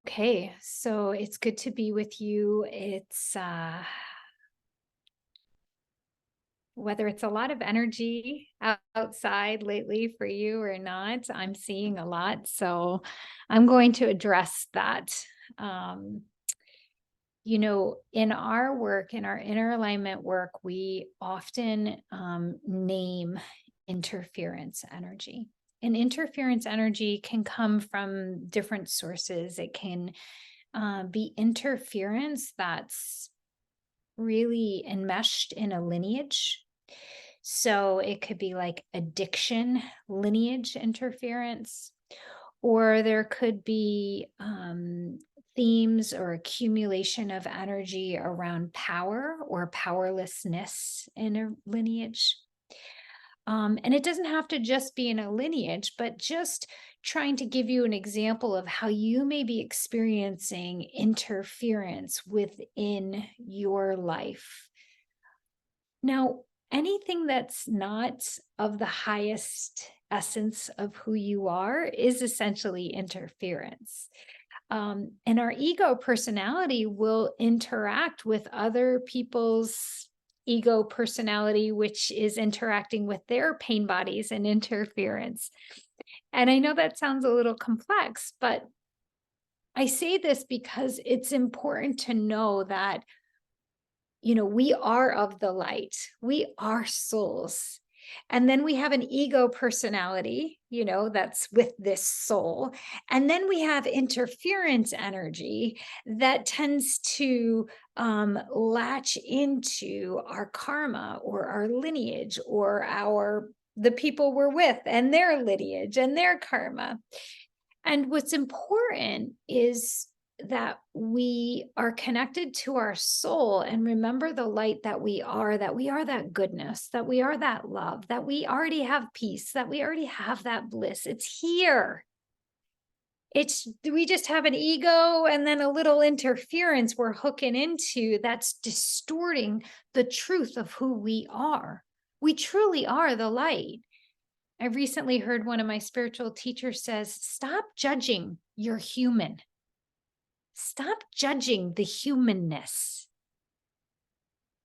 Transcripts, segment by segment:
Okay, so it's good to be with you. It's whether it's a lot of energy outside lately for you or not, I'm seeing a lot. So I'm going to address that. Um, in our work, in our inner alignment work, we often name interference energy. And interference energy can come from different sources. It can be interference that's really enmeshed in a lineage. So it could be like addiction, lineage interference, or there could be themes or accumulation of energy around power or powerlessness in a lineage. And it doesn't have to just be in a lineage, but just trying to give you an example of how you may be experiencing interference within your life. Now, anything that's not of the highest essence of who you are is essentially interference. And our ego personality will interact with other people's ego personality, which is interacting with their pain bodies and interference. And I know that sounds a little complex, but I say this because it's important to know that, we are of the light, we are souls. And then we have an ego personality, that's with this soul. And then we have interference energy that tends to latch into our karma or our lineage or the people we're with and their lineage and their karma. And what's important is that we are connected to our soul and remember the light that we are that goodness, that we are that love, that we already have peace, that we already have that bliss. It's here. We just have an ego and then a little interference we're hooking into that's distorting the truth of who we are. We truly are the light. I recently heard one of my spiritual teachers says, stop judging your human. Stop judging the humanness,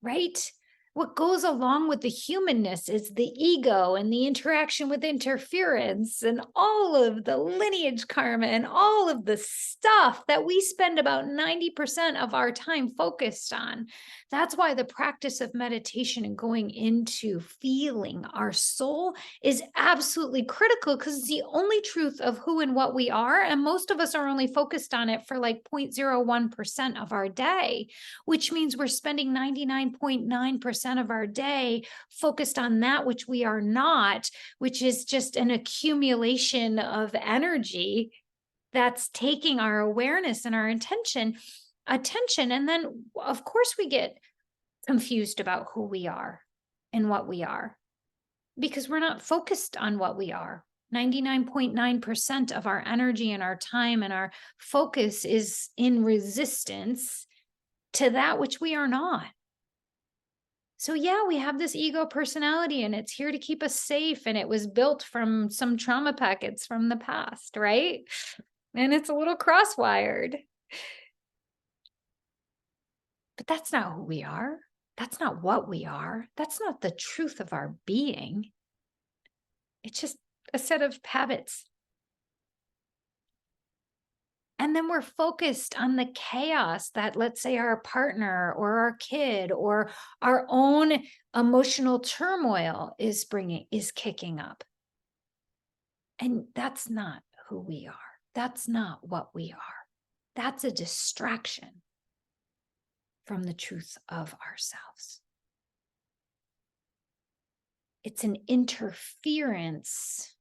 right? What goes along with the humanness is the ego and the interaction with interference and all of the lineage karma and all of the stuff that we spend about 90% of our time focused on. That's why the practice of meditation and going into feeling our soul is absolutely critical, because it's the only truth of who and what we are. And most of us are only focused on it for like 0.01% of our day, which means we're spending 99.9% of our day focused on that which we are not, which is just an accumulation of energy that's taking our awareness and our attention. And then, of course, we get confused about who we are and what we are because we're not focused on what we are. 99.9% of our energy and our time and our focus is in resistance to that which we are not. So yeah, we have this ego personality and it's here to keep us safe. And it was built from some trauma packets from the past, right? And it's a little cross-wired. But that's not who we are. That's not what we are. That's not the truth of our being. It's just a set of habits. And then we're focused on the chaos that, let's say, our partner or our kid or our own emotional turmoil is kicking up. And that's not who we are. That's not what we are. That's a distraction from the truth of ourselves. It's an interference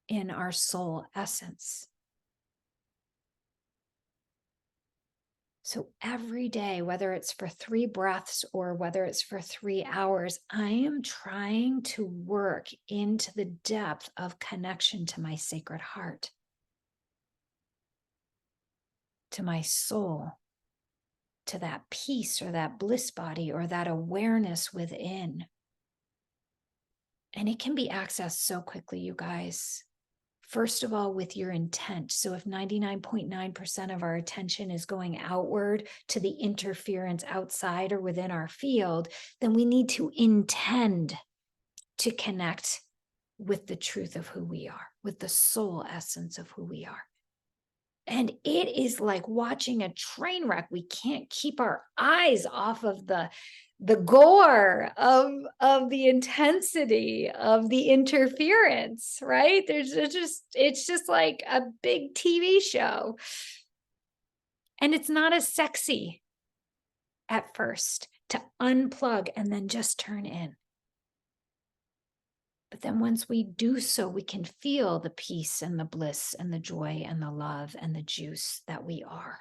in our soul essence. So every day, whether it's for 3 breaths or whether it's for 3 hours, I am trying to work into the depth of connection to my sacred heart, to my soul, to that peace or that bliss body or that awareness within. And it can be accessed so quickly, you guys, First of all, with your intent. So if 99.9% of our attention is going outward to the interference outside or within our field, then we need to intend to connect with the truth of who we are, with the soul essence of who we are. And it is like watching a train wreck. We can't keep our eyes off of the gore of the intensity of the interference, right? It's just like a big TV show. And it's not as sexy at first to unplug and then just turn in. But then once we do so, we can feel the peace and the bliss and the joy and the love and the juice that we are.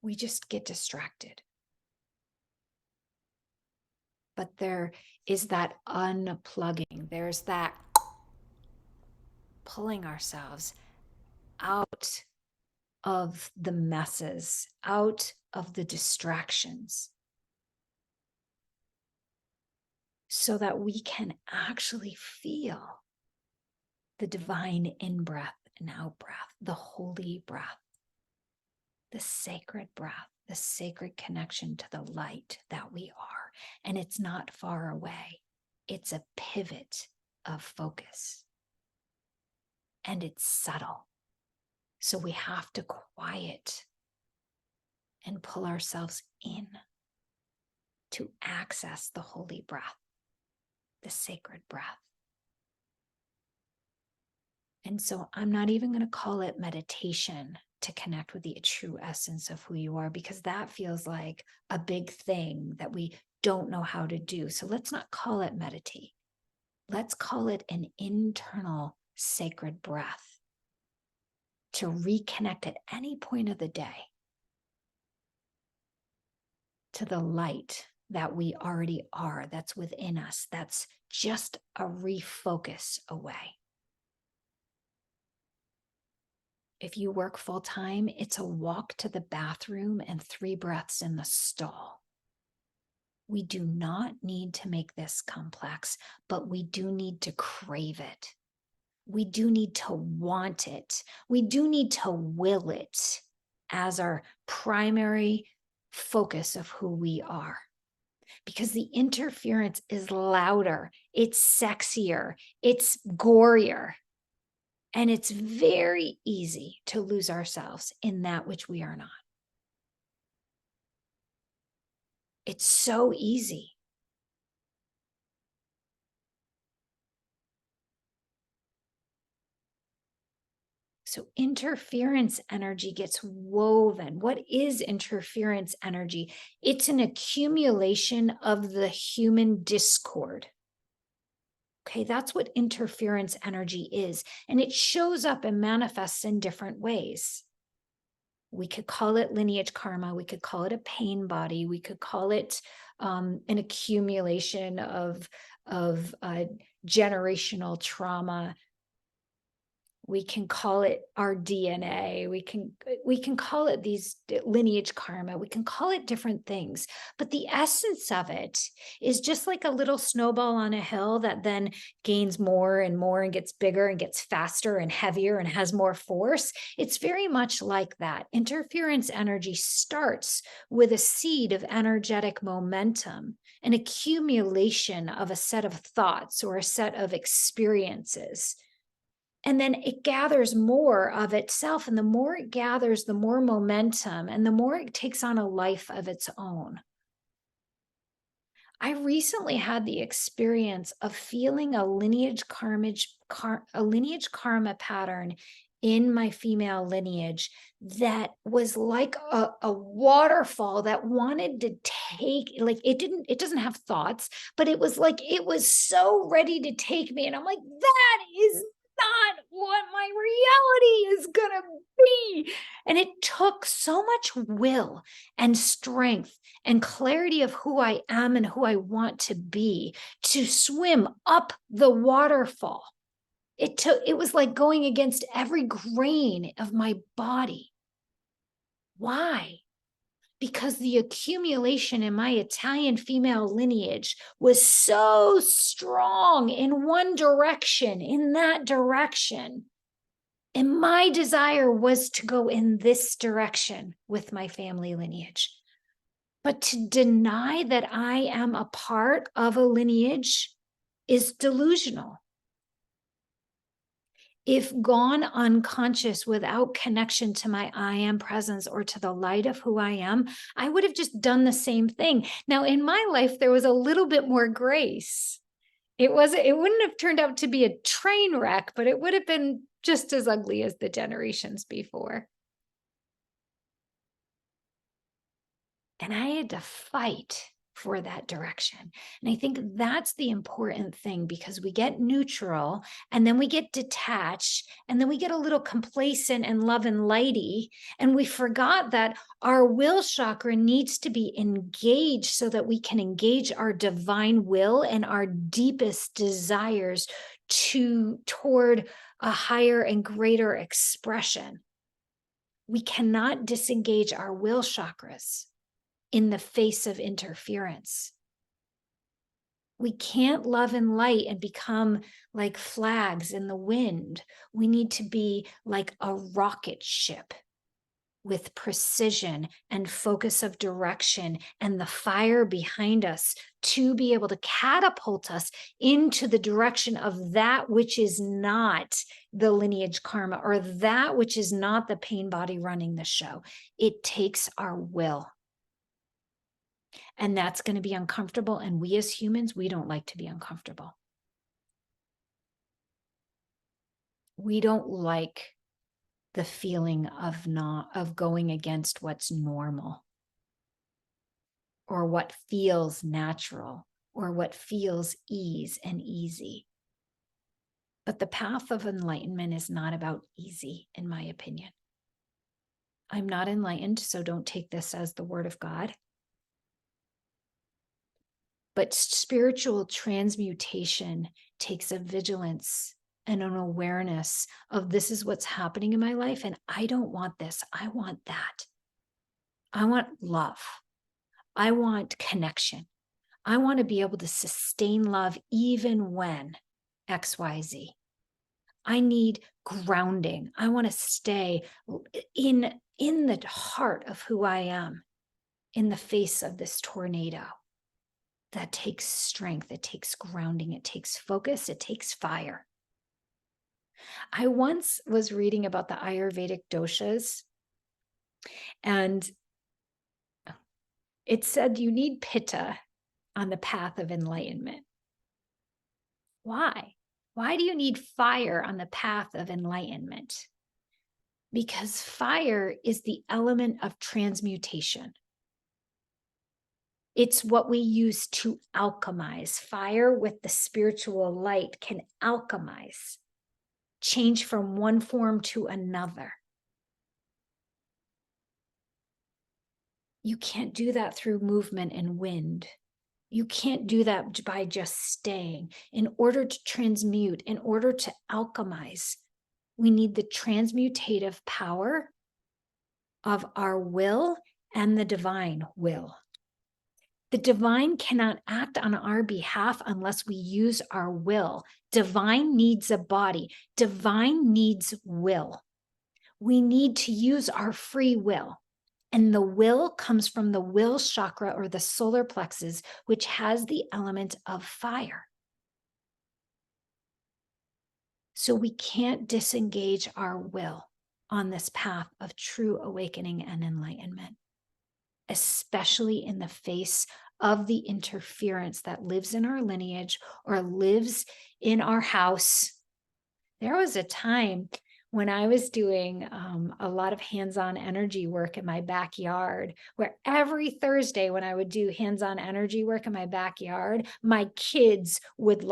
We just get distracted. But there is that unplugging. There's that pulling ourselves out of the messes, out of the distractions, so that we can actually feel the divine in-breath and out-breath, the holy breath, the sacred breath, the sacred connection to the light that we are. And it's not far away. It's a pivot of focus. And it's subtle. So we have to quiet and pull ourselves in to access the holy breath, the sacred breath. And so I'm not even going to call it meditation to connect with the true essence of who you are, because that feels like a big thing that we don't know how to do. So let's not call it meditate. Let's call it an internal sacred breath to reconnect at any point of the day to the light that we already are, that's within us, that's just a refocus away. If you work full time, it's a walk to the bathroom and 3 breaths in the stall. We do not need to make this complex, but we do need to crave it. We do need to want it. We do need to will it as our primary focus of who we are. Because the interference is louder, it's sexier, it's gorier. And it's very easy to lose ourselves in that which we are not. It's so easy. So interference energy gets woven. What is interference energy? It's an accumulation of the human discord. Okay, that's what interference energy is. And it shows up and manifests in different ways. We could call it lineage karma. We could call it a pain body. We could call it an accumulation of generational trauma. We can call it our DNA. We can call it these lineage karma. We can call it different things. But the essence of it is just like a little snowball on a hill that then gains more and more and gets bigger and gets faster and heavier and has more force. It's very much like that. Interference energy starts with a seed of energetic momentum, an accumulation of a set of thoughts or a set of experiences. And then it gathers more of itself. And the more it gathers, the more momentum and the more it takes on a life of its own. I recently had the experience of feeling a lineage karma pattern in my female lineage that was like a waterfall that wanted to take, like it doesn't have thoughts, but it was like, it was so ready to take me. And I'm like, that is not what my reality is gonna be. And it took so much will and strength and clarity of who I am and who I want to be to swim up the waterfall. It was like going against every grain of my body. Why? because the accumulation in my Italian female lineage was so strong in one direction, in that direction. And my desire was to go in this direction with my family lineage. But to deny that I am a part of a lineage is delusional. If gone unconscious without connection to my I am presence or to the light of who I am, I would have just done the same thing. Now, in my life, there was a little bit more grace. It wouldn't have turned out to be a train wreck, but it would have been just as ugly as the generations before. And I had to fight for that direction. And I think that's the important thing, because we get neutral and then we get detached and then we get a little complacent and love and lighty. And we forgot that our will chakra needs to be engaged so that we can engage our divine will and our deepest desires toward a higher and greater expression. We cannot disengage our will chakras in the face of interference. We can't love and light and become like flags in the wind. We need to be like a rocket ship with precision and focus of direction and the fire behind us to be able to catapult us into the direction of that which is not the lineage karma or that which is not the pain body running the show. It takes our will. And that's going to be uncomfortable. And we as humans, we don't like to be uncomfortable. We don't like the feeling of going against what's normal or what feels natural or what feels ease and easy. But the path of enlightenment is not about easy, in my opinion. I'm not enlightened, so don't take this as the word of God. But spiritual transmutation takes a vigilance and an awareness of this is what's happening in my life, and I don't want this. I want that. I want love. I want connection. I want to be able to sustain love even when XYZ. I need grounding. I want to stay in the heart of who I am in the face of this tornado. That takes strength, it takes grounding, it takes focus, it takes fire. I once was reading about the Ayurvedic doshas, and it said you need pitta on the path of enlightenment. Why? Why do you need fire on the path of enlightenment? Because fire is the element of transmutation. It's what we use to alchemize. Fire with the spiritual light can alchemize, change from one form to another. You can't do that through movement and wind. You can't do that by just staying. In order to transmute, in order to alchemize, we need the transmutative power of our will and the divine will. The divine cannot act on our behalf unless we use our will. Divine needs a body. Divine needs will. We need to use our free will. And the will comes from the will chakra or the solar plexus, which has the element of fire. So we can't disengage our will on this path of true awakening and enlightenment, especially in the face of the interference that lives in our lineage or lives in our house. There was a time when I was doing a lot of hands-on energy work in my backyard, where every Thursday when I would do hands-on energy work in my backyard, my kids would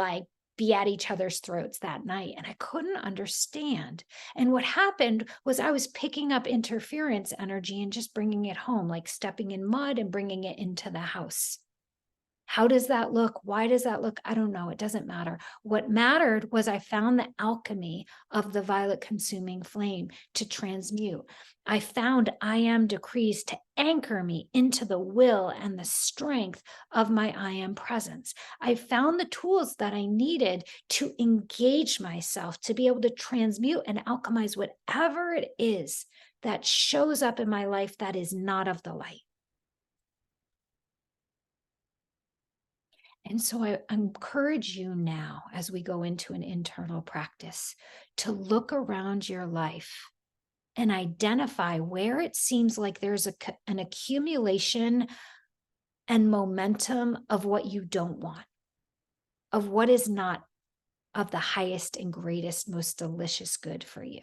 be at each other's throats that night, and I couldn't understand. And what happened was I was picking up interference energy and just bringing it home, like stepping in mud and bringing it into the house. How does that look? Why does that look? I don't know. It doesn't matter. What mattered was I found the alchemy of the violet consuming flame to transmute. I found I am decrees to anchor me into the will and the strength of my I am presence. I found the tools that I needed to engage myself, to be able to transmute and alchemize whatever it is that shows up in my life that is not of the light. And so I encourage you now, as we go into an internal practice, to look around your life and identify where it seems like there's an accumulation and momentum of what you don't want, of what is not of the highest and greatest, most delicious good for you.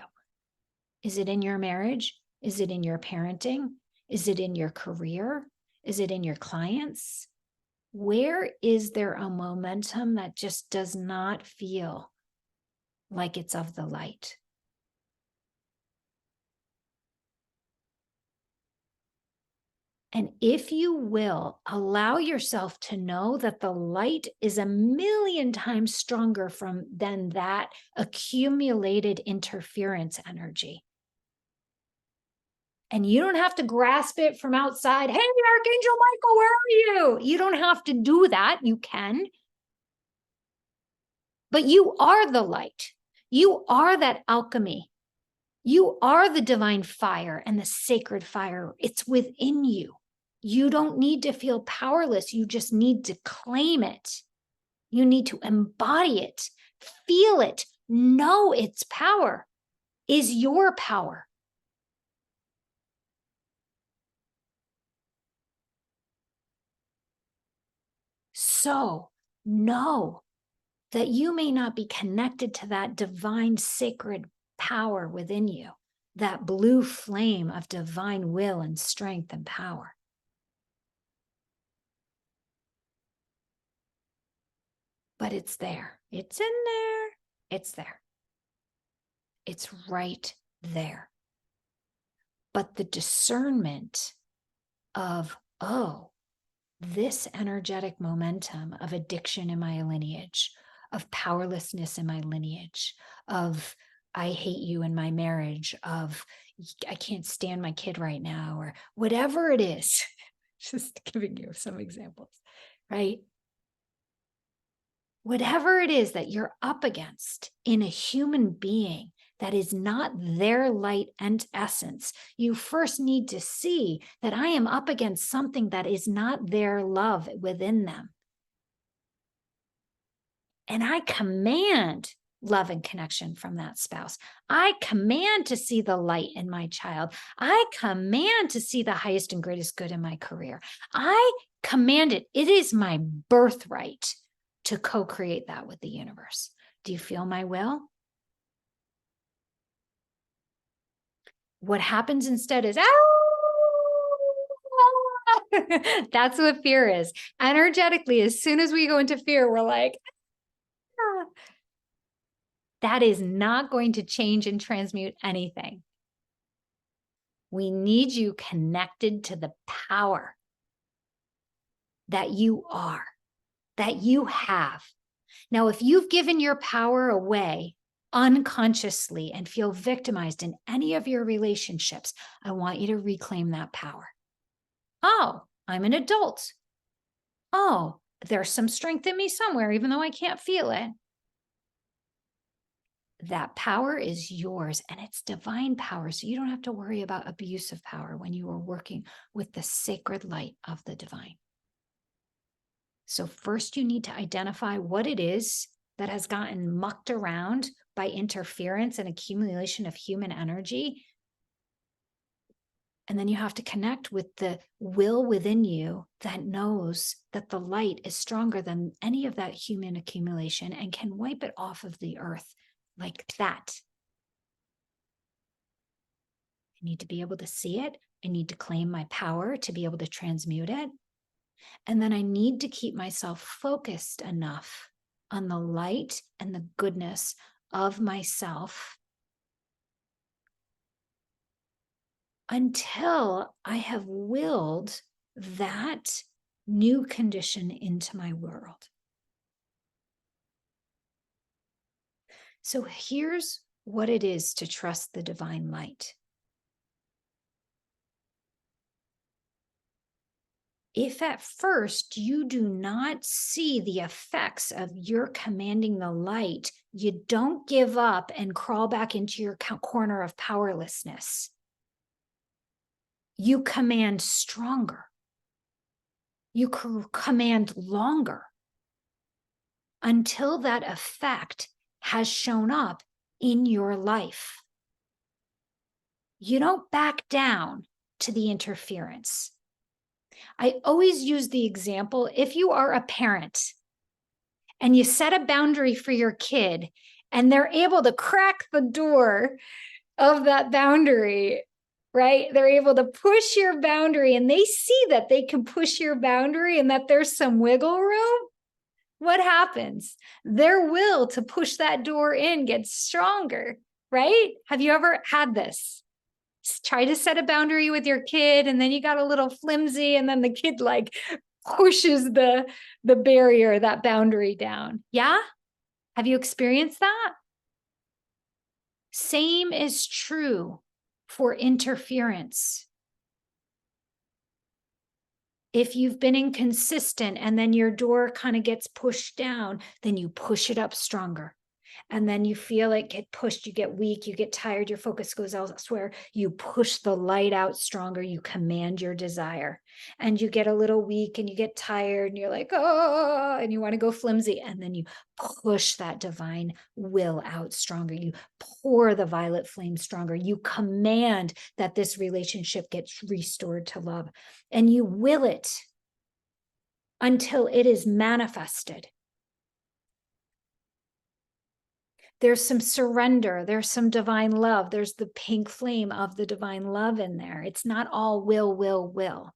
Is it in your marriage? Is it in your parenting? Is it in your career? Is it in your clients? Where is there a momentum that just does not feel like it's of the light? And if you will, allow yourself to know that the light is a million times stronger than that accumulated interference energy. And you don't have to grasp it from outside. Hey, Archangel Michael, where are you? You don't have to do that. You can. But you are the light. You are that alchemy. You are the divine fire and the sacred fire. It's within you. You don't need to feel powerless. You just need to claim it. You need to embody it, feel it, know its power is your power. So know that you may not be connected to that divine sacred power within you, that blue flame of divine will and strength and power. But it's there. It's in there. It's there. It's right there. But the discernment of, oh, this energetic momentum of addiction in my lineage, of powerlessness in my lineage, of I hate you in my marriage, of I can't stand my kid right now, or whatever it is, just giving you some examples, right? Whatever it is that you're up against in a human being that is not their light and essence, you first need to see that I am up against something that is not their love within them. And I command love and connection from that spouse. I command to see the light in my child. I command to see the highest and greatest good in my career. I command it. It is my birthright to co-create that with the universe. Do you feel my will? What happens instead is, that's what fear is. Energetically, as soon as we go into fear, we're like, ah. That is not going to change and transmute anything. We need you connected to the power that you are, that you have. Now, if you've given your power away unconsciously and feel victimized in any of your relationships, I want you to reclaim that power. Oh, I'm an adult. Oh, there's some strength in me somewhere, even though I can't feel it. That power is yours, and it's divine power. So you don't have to worry about abuse of power when you are working with the sacred light of the divine. So first you need to identify what it is that has gotten mucked around by interference and accumulation of human energy. And then you have to connect with the will within you that knows that the light is stronger than any of that human accumulation and can wipe it off of the earth like that. I need to be able to see it. I need to claim my power to be able to transmute it. And then I need to keep myself focused enough on the light and the goodness of myself until I have willed that new condition into my world. So here's what it is to trust the divine light. If at first you do not see the effects of your commanding the light, you don't give up and crawl back into your corner of powerlessness. You command stronger. You command longer until that effect has shown up in your life. You don't back down to the interference. I always use the example, if you are a parent and you set a boundary for your kid and they're able to crack the door of that boundary, right? They're able to push your boundary and they see that they can push your boundary and that there's some wiggle room. What happens? Their will to push that door in gets stronger, right? Have you ever had this? Try to set a boundary with your kid and then you got a little flimsy and then the kid like pushes the barrier, that boundary down. Yeah? Have you experienced that? Same is true for interference. If you've been inconsistent and then your door kind of gets pushed down, then you push it up stronger. And then you feel it get pushed, you get weak, you get tired, your focus goes elsewhere. You push the light out stronger, you command your desire. And you get a little weak and you get tired and you're like, oh, and you want to go flimsy. And then you push that divine will out stronger. You pour the violet flame stronger. You command that this relationship gets restored to love. And you will it until it is manifested. There's some surrender. There's some divine love. There's the pink flame of the divine love in there. It's not all will.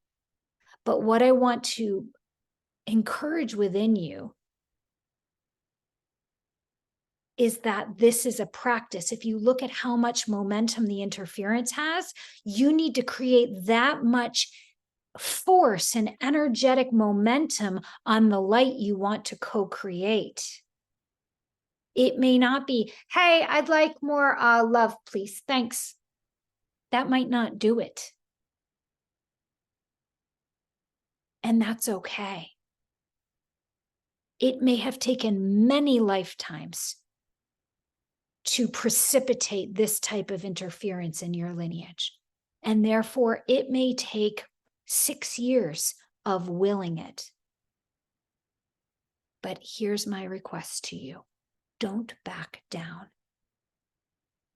But what I want to encourage within you is that this is a practice. If you look at how much momentum the interference has, you need to create that much force and energetic momentum on the light you want to co-create. It may not be, hey, I'd like more love, please. Thanks. That might not do it. And that's okay. It may have taken many lifetimes to precipitate this type of interference in your lineage. And therefore, it may take 6 years of willing it. But here's my request to you. Don't back down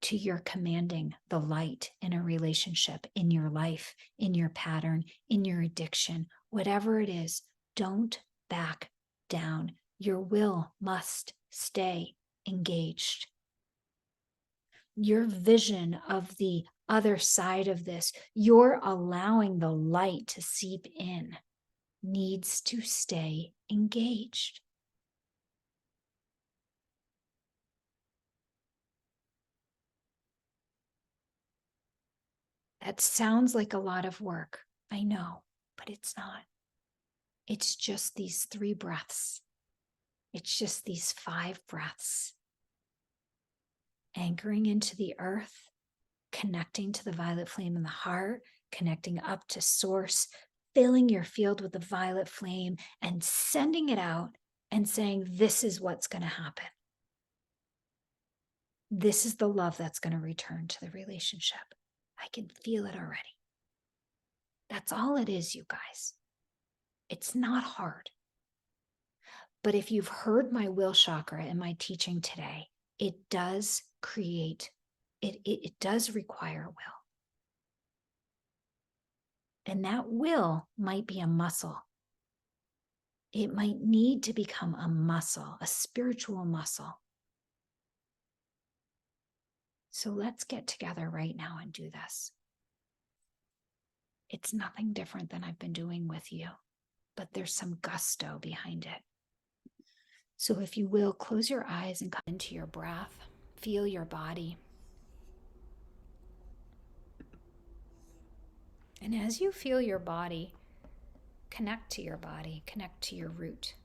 to your commanding the light in a relationship, in your life, in your pattern, in your addiction, whatever it is. Don't back down. Your will must stay engaged. Your vision of the other side of this, you're allowing the light to seep in, needs to stay engaged. That sounds like a lot of work. I know, but it's not. It's just these 3 breaths. It's just these 5 breaths. Anchoring into the earth, connecting to the violet flame in the heart, connecting up to source, filling your field with the violet flame and sending it out and saying, this is what's going to happen. This is the love that's going to return to the relationship. I can feel it already. That's all it is, you guys. It's not hard. But if you've heard my will chakra in my teaching today, it does create, it does require will. And that will might be a muscle. It might need to become a muscle, a spiritual muscle. So let's get together right now and do this. It's nothing different than I've been doing with you, but there's some gusto behind it. So if you will, close your eyes and come into your breath. Feel your body. And as you feel your body, connect to your body, connect to your root.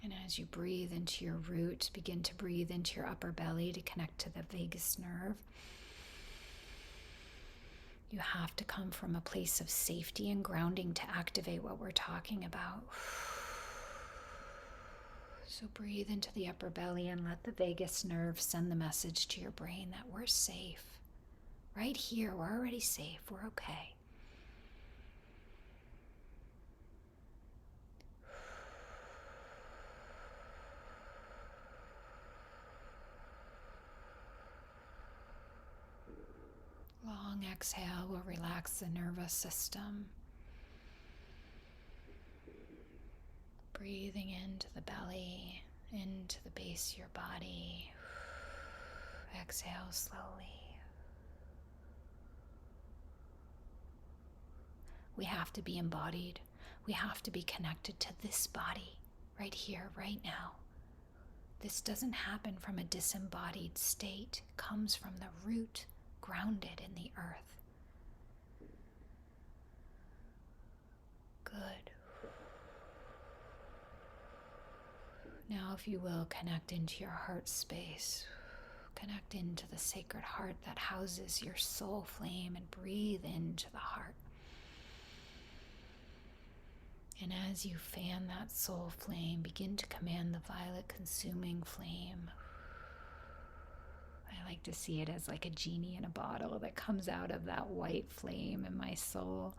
And as you breathe into your root, begin to breathe into your upper belly to connect to the vagus nerve. You have to come from a place of safety and grounding to activate what we're talking about. So breathe into the upper belly and let the vagus nerve send the message to your brain that we're safe. Right here, we're already safe, we're okay. Long exhale will relax the nervous system. Breathing into the belly, into the base of your body. Exhale slowly. We have to be embodied. We have to be connected to this body right here, right now. This doesn't happen from a disembodied state. It comes from the root, grounded in the earth. Good. Now, if you will, connect into your heart space. Connect into the sacred heart that houses your soul flame and breathe into the heart. And as you fan that soul flame, begin to command the violet consuming flame. I like to see it as like a genie in a bottle that comes out of that white flame in my soul.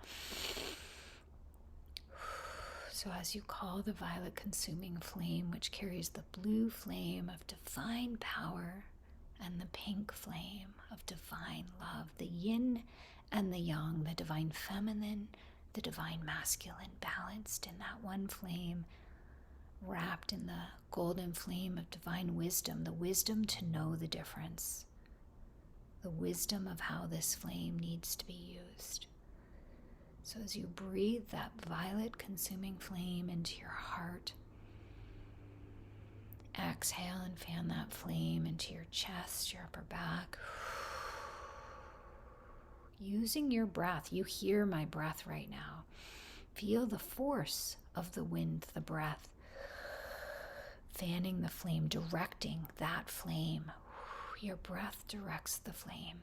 So as you call the violet consuming flame, which carries the blue flame of divine power and the pink flame of divine love, the yin and the yang, the divine feminine, the divine masculine, balanced in that one flame, wrapped in the golden flame of divine wisdom, the wisdom to know the difference, the wisdom of how this flame needs to be used. So as you breathe that violet consuming flame into your heart, exhale and fan that flame into your chest, your upper back. Using your breath, you hear my breath right now. Feel the force of the wind, the breath, fanning the flame, directing that flame. Your breath directs the flame.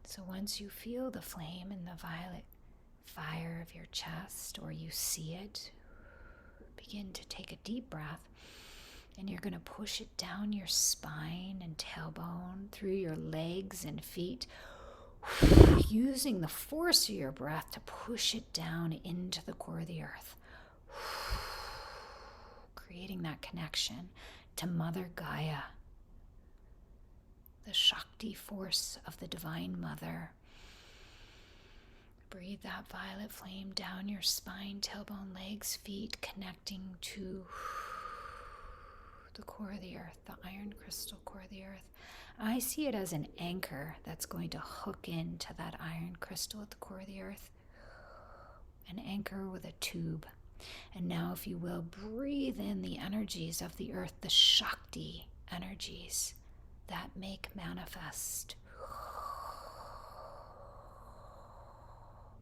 So once you feel the flame in the violet fire of your chest, or you see it, begin to take a deep breath, and you're going to push it down your spine and tailbone, through your legs and feet, using the force of your breath to push it down into the core of the earth, creating that connection to Mother Gaia, the Shakti force of the Divine Mother. Breathe that violet flame down your spine, tailbone, legs, feet, connecting to the core of the earth, the iron crystal core of the earth. I see it as an anchor that's going to hook into that iron crystal at the core of the earth. An anchor with a tube. And now, if you will, breathe in the energies of the earth, the Shakti energies that make manifest.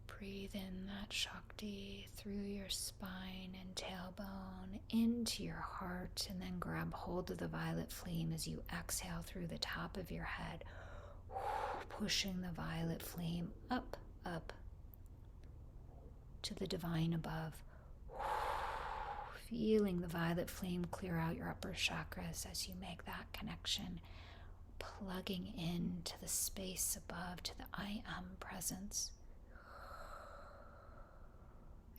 Breathe in that Shakti through your spine and tailbone into your heart, and then grab hold of the violet flame as you exhale through the top of your head, pushing the violet flame up, up to the divine above. Feeling the violet flame clear out your upper chakras as you make that connection, plugging into the space above, to the I am presence.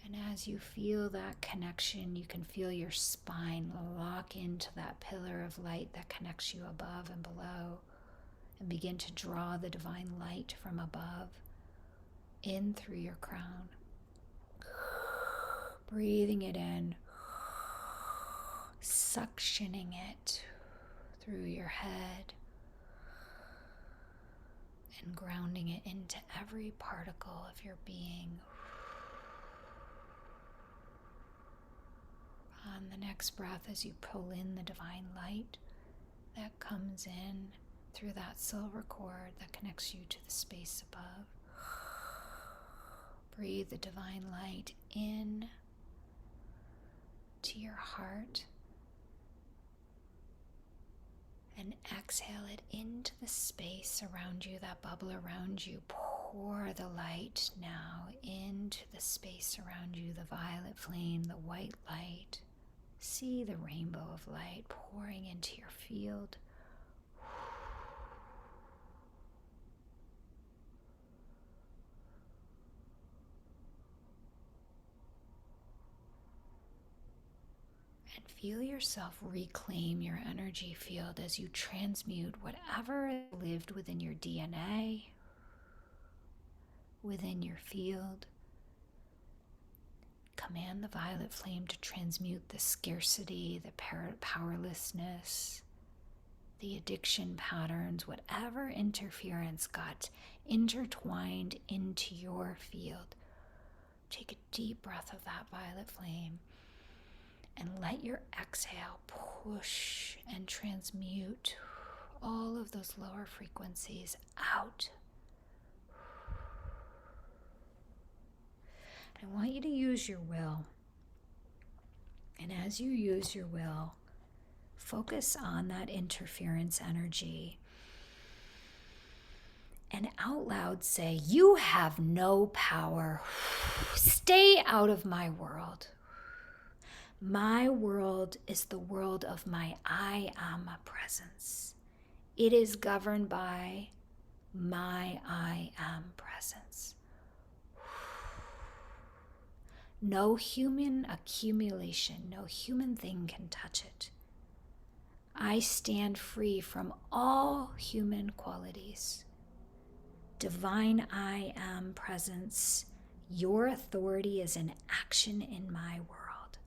And as you feel that connection, you can feel your spine lock into that pillar of light that connects you above and below, and begin to draw the divine light from above in through your crown. Breathing it in, suctioning it through your head, and grounding it into every particle of your being. On the next breath, as you pull in the divine light that comes in through that silver cord that connects you to the space above, breathe the divine light in to your heart and exhale it into the space around you, that bubble around you. Pour the light now into the space around you, the violet flame, the white light. See the rainbow of light pouring into your field. And feel yourself reclaim your energy field as you transmute whatever lived within your DNA, within your field. Command the violet flame to transmute the scarcity, the powerlessness, the addiction patterns, whatever interference got intertwined into your field. Take a deep breath of that violet flame and let your exhale push and transmute all of those lower frequencies out. I want you to use your will. And as you use your will, focus on that interference energy. And out loud say, "You have no power. Stay out of my world. My world is the world of my I am presence. It is governed by my I am presence. No human accumulation, no human thing can touch it. I stand free from all human qualities. Divine I am presence, your authority is in action in my world.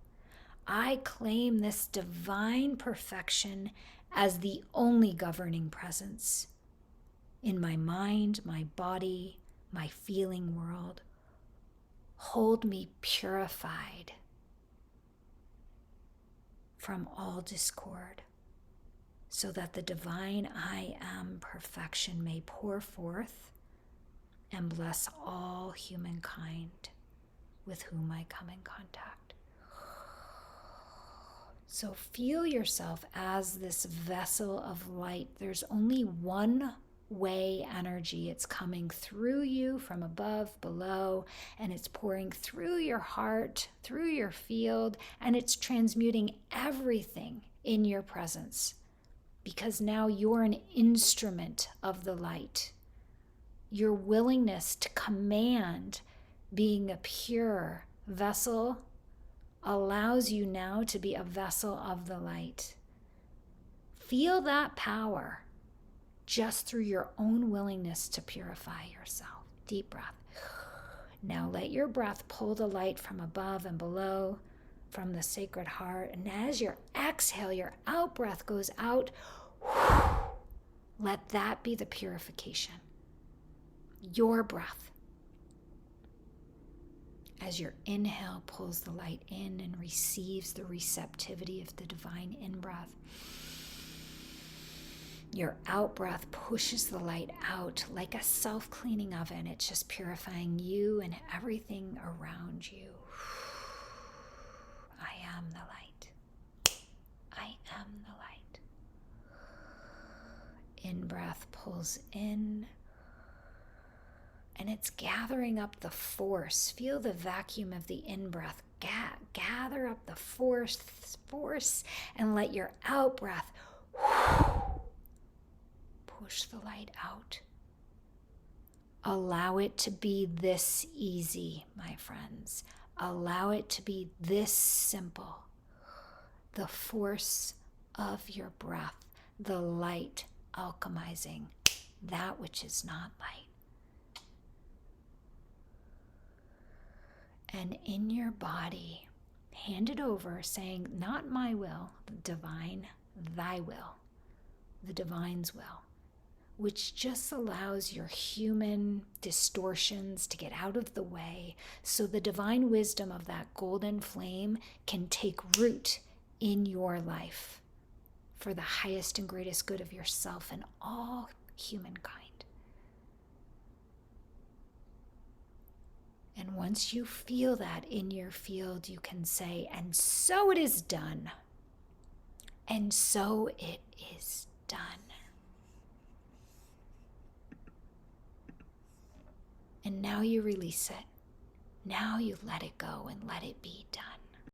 I claim this divine perfection as the only governing presence in my mind, my body, my feeling world. Hold me purified from all discord, so that the divine I am perfection may pour forth and bless all humankind with whom I come in contact." So feel yourself as this vessel of light. There's only one way energy. It's coming through you from above, below, and it's pouring through your heart, through your field, and it's transmuting everything in your presence, because now you're an instrument of the light. Your willingness to command being a pure vessel allows you now to be a vessel of the light. Feel that power just through your own willingness to purify yourself. Deep breath. Now let your breath pull the light from above and below, from the sacred heart. And as your exhale, your out breath goes out, let that be the purification. Your breath. As your inhale pulls the light in and receives the receptivity of the divine in-breath, your out-breath pushes the light out like a self-cleaning oven. It's just purifying you and everything around you. I am the light. I am the light. In-breath pulls in, and it's gathering up the force. Feel the vacuum of the in-breath. Gather up the force, and let your out-breath push the light out. Allow it to be this easy, my friends. Allow it to be this simple. The force of your breath, the light alchemizing that which is not light. And in your body, hand it over, saying, not my will, divine, thy will, the divine's will. which just allows your human distortions to get out of the way so the divine wisdom of that golden flame can take root in your life for the highest and greatest good of yourself and all humankind. And once you feel that in your field, you can say, and so it is done. And so it is done. And now you release it. Now you let it go and let it be done.